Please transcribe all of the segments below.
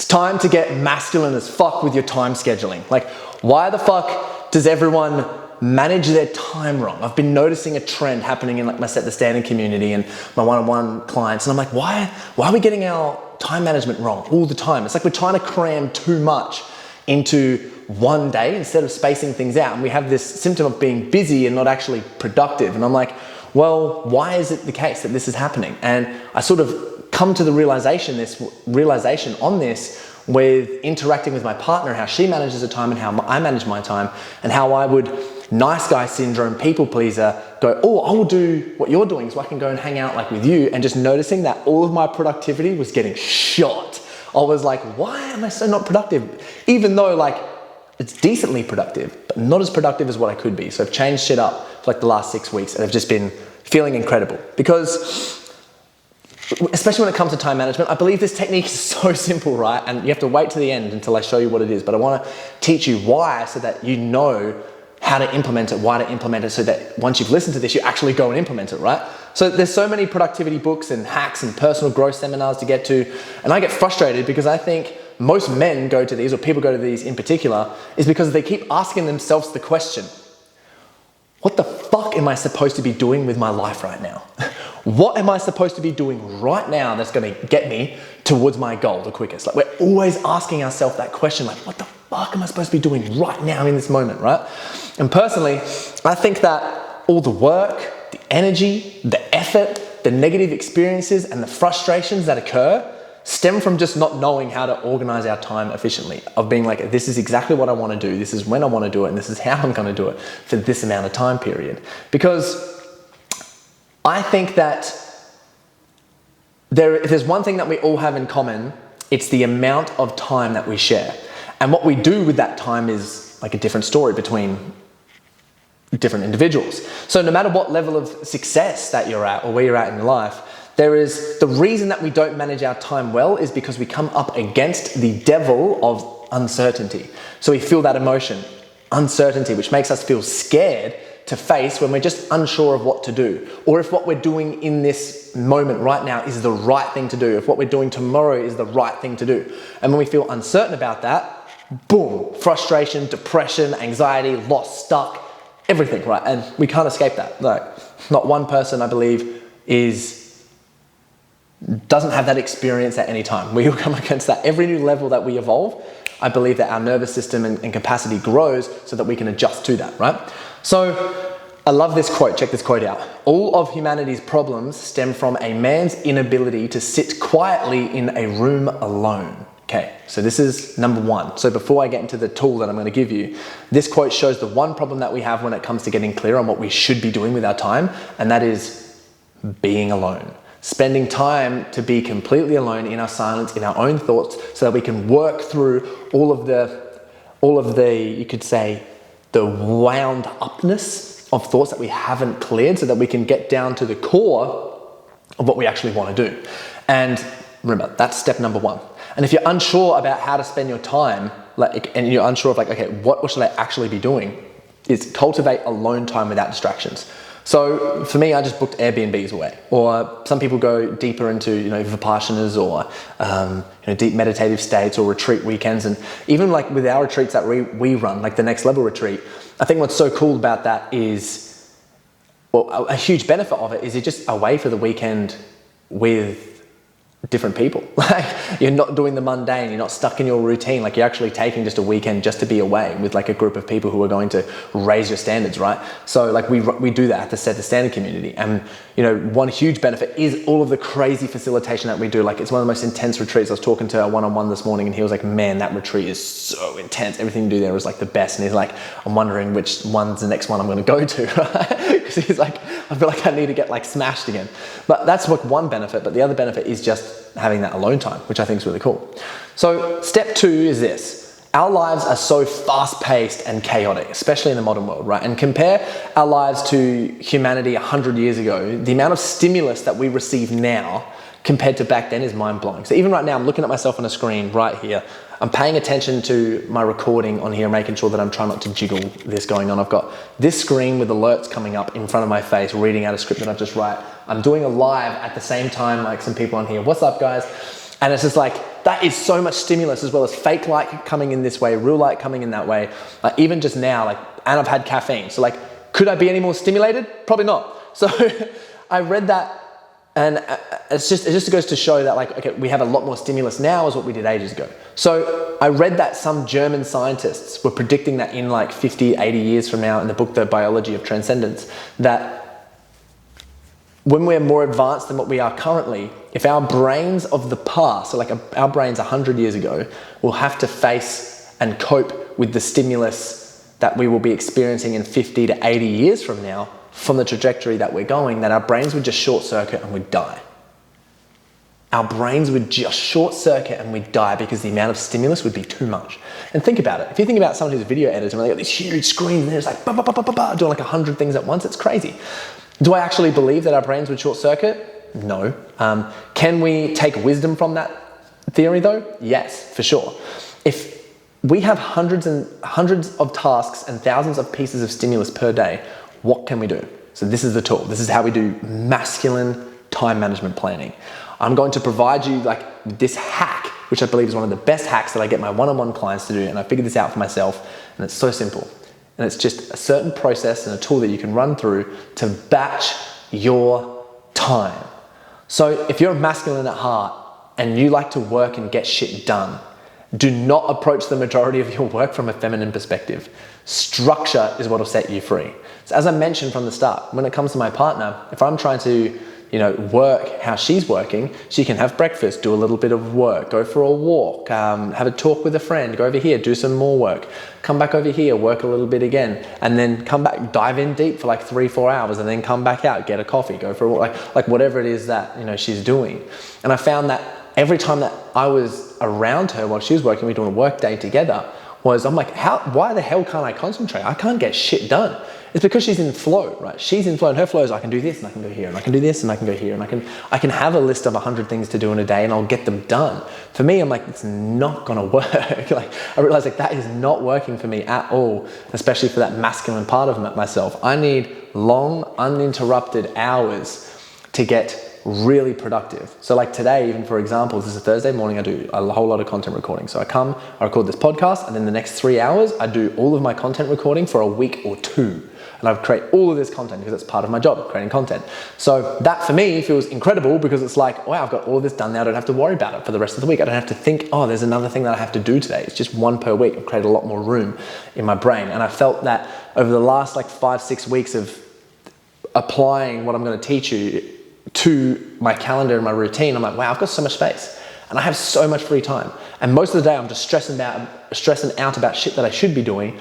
time to get masculine as fuck with your time scheduling. Like, why the fuck does everyone manage their time wrong? I've been noticing a trend happening in like my Set the Standard community and my one-on-one clients, and I'm like, why are we getting our time management wrong all the time? It's like we're trying to cram too much into one day instead of spacing things out, and we have this symptom of being busy and not actually productive. And I'm like, well, why is it the case that this is happening? And I sort of come to the realization on this with interacting with my partner, how she manages her time and how I manage my time, and how I would, nice guy syndrome, people pleaser, go, oh, I will do what you're doing so I can go and hang out like with you, and just noticing that all of my productivity was getting shot. I was like, why am I so not productive? Even though like it's decently productive, but not as productive as what I could be. So I've changed shit up for like the last 6 weeks, and I've just been feeling incredible. Because especially when it comes to time management, I believe this technique is so simple, right? And you have to wait to the end until I show you what it is. But I want to teach you why, so that you know how to implement it, why to implement it, so that once you've listened to this, you actually go and implement it, right? So there's so many productivity books and hacks and personal growth seminars to get to. And I get frustrated because I think most men go to these, or people go to these in particular, is because they keep asking themselves the question, what the fuck am I supposed to be doing with my life right now? What am I supposed to be doing right now that's going to get me towards my goal the quickest? Like, we're always asking ourselves that question, like, what the fuck am I supposed to be doing right now in this moment, right? And personally, I think that all the work, the energy, the effort, the negative experiences, and the frustrations that occur stem from just not knowing how to organize our time efficiently, of being like, this is exactly what I want to do, this is when I want to do it, and this is how I'm going to do it for this amount of time period. Because I think that if there's one thing that we all have in common, it's the amount of time that we share. And what we do with that time is like a different story between different individuals. So no matter what level of success that you're at or where you're at in your life, the reason that we don't manage our time well is because we come up against the devil of uncertainty. So we feel that emotion, uncertainty, which makes us feel scared to face when we're just unsure of what to do, or if what we're doing in this moment right now is the right thing to do, if what we're doing tomorrow is the right thing to do. And when we feel uncertain about that, boom, frustration, depression, anxiety, lost, stuck, everything, right? And we can't escape that. Like, not one person, I believe, doesn't have that experience at any time. We will come against that. Every new level that we evolve, I believe that our nervous system and capacity grows so that we can adjust to that, right? So I love this quote. Check this quote out. All of humanity's problems stem from a man's inability to sit quietly in a room alone. Okay, so this is number one. So before I get into the tool that I'm going to give you, this quote shows the one problem that we have when it comes to getting clear on what we should be doing with our time, and that is being alone. Spending time to be completely alone in our silence, in our own thoughts, so that we can work through all of the, you could say, the wound upness of thoughts that we haven't cleared, so that we can get down to the core of what we actually want to do. And remember, that's step number one. And if you're unsure about how to spend your time, and you're unsure of like, okay, what should I actually be doing, is cultivate alone time without distractions. So for me, I just booked Airbnbs away, or some people go deeper into, Vipassanas or, deep meditative states or retreat weekends. And even like with our retreats that we run, like the Next Level retreat, I think what's so cool about that is, well, a huge benefit of it is you're just away for the weekend with different people. Like, you're not doing the mundane, you're not stuck in your routine. Like, you're actually taking just a weekend just to be away with like a group of people who are going to raise your standards, right? So like we do that at the Set the Standard community. And one huge benefit is all of the crazy facilitation that we do. Like, it's one of the most intense retreats. I was talking to a one-on-one this morning, and he was like, man, that retreat is so intense. Everything you do there is like the best. And he's like, I'm wondering which one's the next one I'm going to go to, right? Because he's like, I feel like I need to get like smashed again. But that's what one benefit. But the other benefit is just having that alone time, which I think is really cool. So step two is this. Our lives are so fast-paced and chaotic, especially in the modern world, right? And compare our lives to humanity 100 years ago, the amount of stimulus that we receive now compared to back then is mind-blowing. So even right now, I'm looking at myself on a screen right here. I'm paying attention to my recording on here, making sure that I'm trying not to jiggle this going on. I've got this screen with alerts coming up in front of my face, reading out a script that I've just write. I'm doing a live at the same time, like some people on here. What's up, guys? And it's just like, that is so much stimulus, as well as fake light coming in this way, real light coming in that way. Like even just now, like, and I've had caffeine. So like, could I be any more stimulated? Probably not. So I read that, and it just goes to show that, like, okay, we have a lot more stimulus now as what we did ages ago. So I read that some German scientists were predicting that in like 50, 80 years from now, in the book, The Biology of Transcendence, that when we're more advanced than what we are currently, if our brains of the past, so like our brains 100 years ago, will have to face and cope with the stimulus that we will be experiencing in 50 to 80 years from now, from the trajectory that we're going, that our brains would just short circuit and we'd die. Our brains would just short circuit and we'd die because the amount of stimulus would be too much. And think about it. If you think about someone who's a video editor and they got these huge screens and they're just like bah, bah, bah, bah, bah, bah, doing like 100 things at once, it's crazy. Do I actually believe that our brains would short circuit? No. Can we take wisdom from that theory though? Yes, for sure. If we have hundreds of tasks and thousands of pieces of stimulus per day, what can we do? So this is the tool. This is how we do masculine time management planning. I'm going to provide you like this hack, which I believe is one of the best hacks that I get my one-on-one clients to do. And I figured this out for myself, and it's so simple. And it's just a certain process and a tool that you can run through to batch your time. So if you're masculine at heart and you like to work and get shit done, do not approach the majority of your work from a feminine perspective. Structure is what will set you free. So as I mentioned from the start, when it comes to my partner, if I'm trying to, work how she's working, she can have breakfast, do a little bit of work, go for a walk, have a talk with a friend, go over here, do some more work, come back over here, work a little bit again, and then come back, dive in deep for like 3-4 hours, and then come back out, get a coffee, go for a walk, like whatever it is that, she's doing. And I found that every time that I was around her while she was working, we were doing a work day together, I'm like, why the hell can't I concentrate? I can't get shit done. It's because she's in flow, right? She's in flow, and her flow is I can do this and I can go here and I can do this and I can go here and I can have a list of 100 things to do in a day and I'll get them done. For me, I'm like, it's not gonna work. Like I realized like that is not working for me at all, especially for that masculine part of myself. I need long, uninterrupted hours to get really productive. So like today, even for example, this is a Thursday morning, I do a whole lot of content recording. So I record this podcast, and then the next 3 hours, I do all of my content recording for a week or 2. And I create all of this content because it's part of my job, creating content. So that for me feels incredible because it's like, wow, I've got all of this done now. I don't have to worry about it for the rest of the week. I don't have to think, oh, there's another thing that I have to do today. It's just one per week. I've created a lot more room in my brain. And I felt that over the last like 5-6 weeks of applying what I'm going to teach you to my calendar and my routine, I'm like, wow, I've got so much space and I have so much free time. And most of the day I'm just stressing out about shit that I should be doing.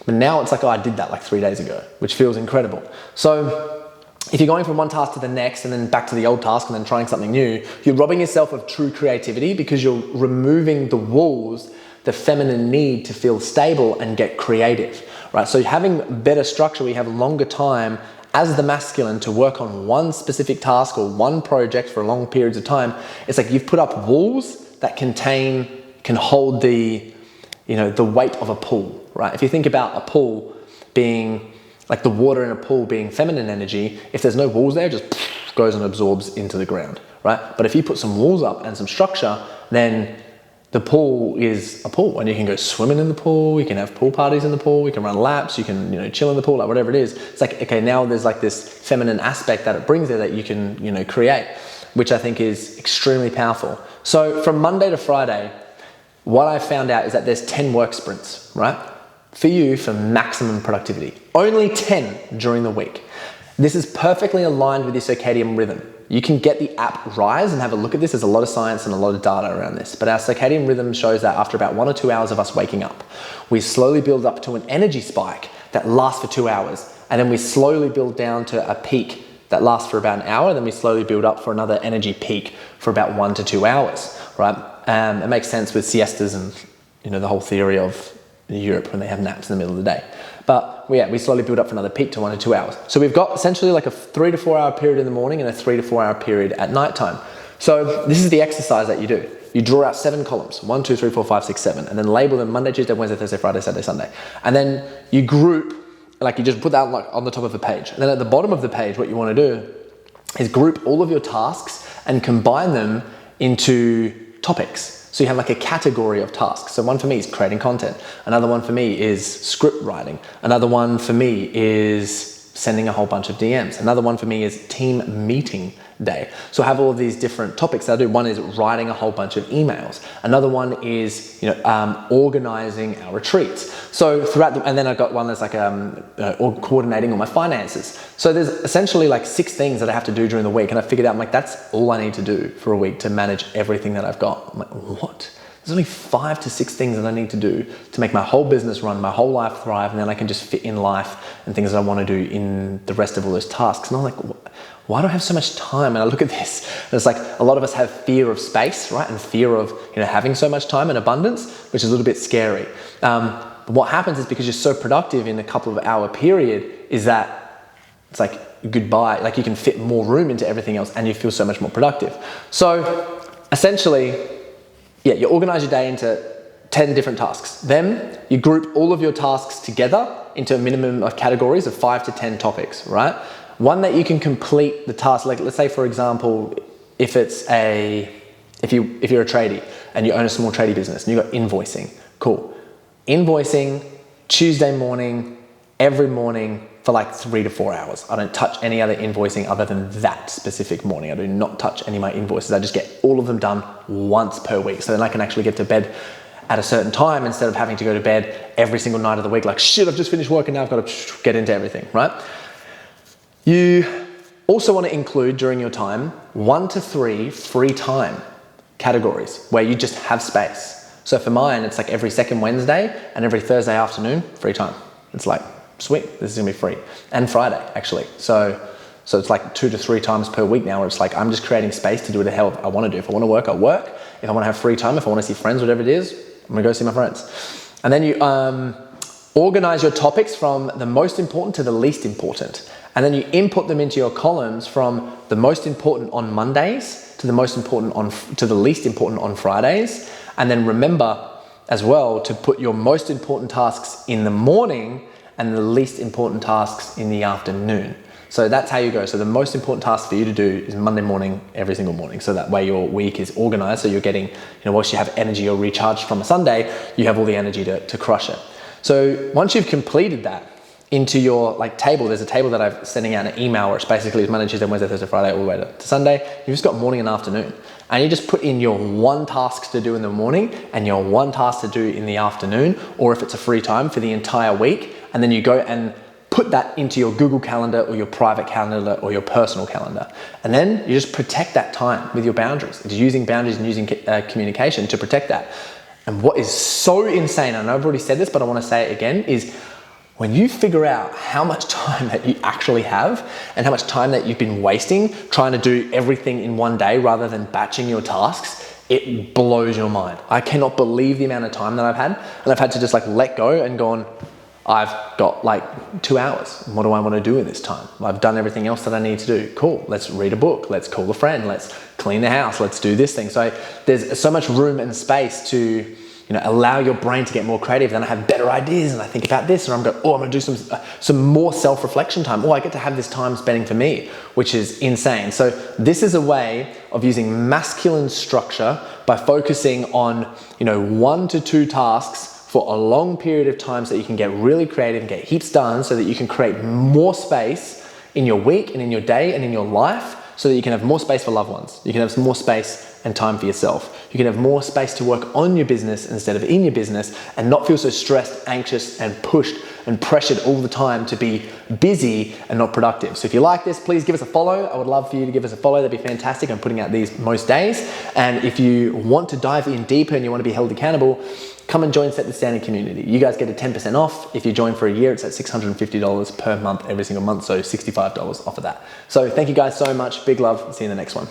But now it's like, oh, I did that like 3 days ago, which feels incredible. So if you're going from one task to the next and then back to the old task and then trying something new, you're robbing yourself of true creativity because you're removing the walls, the feminine need to feel stable and get creative, right? So having better structure, we have longer time as the masculine to work on one specific task or one project for long periods of time. It's like you've put up walls that can hold the weight of a pool, right? If you think about a pool being like the water in a pool being feminine energy, if there's no walls there, it just goes and absorbs into the ground, right? But if you put some walls up and some structure, then the pool is a pool and you can go swimming in the pool, you can have pool parties in the pool, you can run laps, you can, chill in the pool, like whatever it is. It's like, okay, now there's like this feminine aspect that it brings there that you can, create, which I think is extremely powerful. So from Monday to Friday, what I found out is that there's 10 work sprints, right? For you for maximum productivity. Only 10 during the week. This is perfectly aligned with your circadian rhythm. You can get the app Rise and have a look at this. There's a lot of science and a lot of data around this. But our circadian rhythm shows that after about 1 or 2 hours of us waking up, we slowly build up to an energy spike that lasts for 2 hours. And then we slowly build down to a peak that lasts for about an hour. And then we slowly build up for another energy peak for about 1 to 2 hours, right? It makes sense with siestas and, the whole theory of Europe when they have naps in the middle of the day. But we slowly build up for another peak to 1 to 2 hours. So we've got essentially like a 3 to 4 hour period in the morning and a 3 to 4 hour period at nighttime. So this is the exercise that you do. You draw out 7 columns, 1, 2, 3, 4, 5, 6, 7, and then label them Monday, Tuesday, Wednesday, Thursday, Friday, Saturday, Sunday. And then you group, like you just put that like on the top of a page. And then at the bottom of the page, what you want to do is group all of your tasks and combine them into topics. So you have like a category of tasks. So one for me is creating content. Another one for me is script writing. Another one for me is sending a whole bunch of DMs. Another one for me is team meeting day. So I have all of these different topics that I do. One is writing a whole bunch of emails. Another one is, organizing our retreats. So throughout and then I've got one that's like coordinating all my finances. So there's essentially like 6 things that I have to do during the week. And I figured out, I'm like, that's all I need to do for a week to manage everything that I've got. I'm like, what? There's only 5 to 6 things that I need to do to make my whole business run, my whole life thrive, and then I can just fit in life and things that I want to do in the rest of all those tasks. And I'm like, why do I have so much time? And I look at this, and it's like a lot of us have fear of space, right? And fear of having so much time and abundance, which is a little bit scary. What happens is because you're so productive in a couple of hour period is that it's like goodbye, like you can fit more room into everything else and you feel so much more productive. So essentially, you organize your day into 10 different tasks. Then you group all of your tasks together into a minimum of categories of 5 to 10 topics, right? One that you can complete the task, like let's say for example, if you're a tradie and you own a small tradie business and you've got invoicing, cool. Invoicing, Tuesday morning, every morning for like 3 to 4 hours. I don't touch any other invoicing other than that specific morning. I do not touch any of my invoices. I just get all of them done once per week. So then I can actually get to bed at a certain time instead of having to go to bed every single night of the week. Like, shit, I've just finished work and now I've got to get into everything, right? You also want to include during your time 1 to 3 free time categories where you just have space. So for mine, it's like every second Wednesday and every Thursday afternoon, free time. It's like, sweet, this is gonna be free. And Friday, actually. So it's like 2 to 3 times per week now where it's like, I'm just creating space to do what the hell I wanna do. If I wanna work, I'll work. If I wanna have free time, if I wanna see friends, whatever it is, I'm gonna go see my friends. And then you organize your topics from the most important to the least important. And then you input them into your columns from the most important on Mondays to the most important to the least important on Fridays. And then remember as well to put your most important tasks in the morning and the least important tasks in the afternoon. So that's how you go. So the most important task for you to do is Monday morning, every single morning. So that way your week is organized. So you're getting, whilst you have energy or recharged from a Sunday, you have all the energy to crush it. So once you've completed that into your table, there's a table that I'm sending out an email where it's basically Monday, Tuesday, Wednesday, Thursday, Friday, all the way to Sunday. You've just got morning and afternoon. And you just put in your 1 task to do in the morning and your 1 task to do in the afternoon, or if it's a free time for the entire week. And then you go and put that into your Google Calendar or your private calendar or your personal calendar. And then you just protect that time with your boundaries. It's using boundaries and using communication to protect that. And what is so insane, and I've already said this, but I want to say it again, is when you figure out how much time that you actually have and how much time that you've been wasting trying to do everything in one day rather than batching your tasks, it blows your mind. I cannot believe the amount of time that I've had, and I've had to just let go and gone, I've got 2 hours. What do I want to do in this time? I've done everything else that I need to do. Cool, let's read a book, let's call a friend, let's clean the house, let's do this thing. So there's so much room and space to allow your brain to get more creative. Then I have better ideas and I think about this, or I'm going to do some more self-reflection time. I get to have this time spending for me, which is insane. So this is a way of using masculine structure by focusing on 1 to 2 tasks for a long period of time so that you can get really creative and get heaps done so that you can create more space in your week and in your day and in your life so that you can have more space for loved ones. You can have some more space and time for yourself. You can have more space to work on your business instead of in your business and not feel so stressed, anxious, and pushed and pressured all the time to be busy and not productive. So if you like this, please give us a follow. I would love for you to give us a follow. That'd be fantastic. I'm putting out these most days. And if you want to dive in deeper and you want to be held accountable, come and join Set the Standard Community. You guys get a 10% off. If you join for a year, it's at $650 per month, every single month. So $65 off of that. So thank you guys so much. Big love. See you in the next one.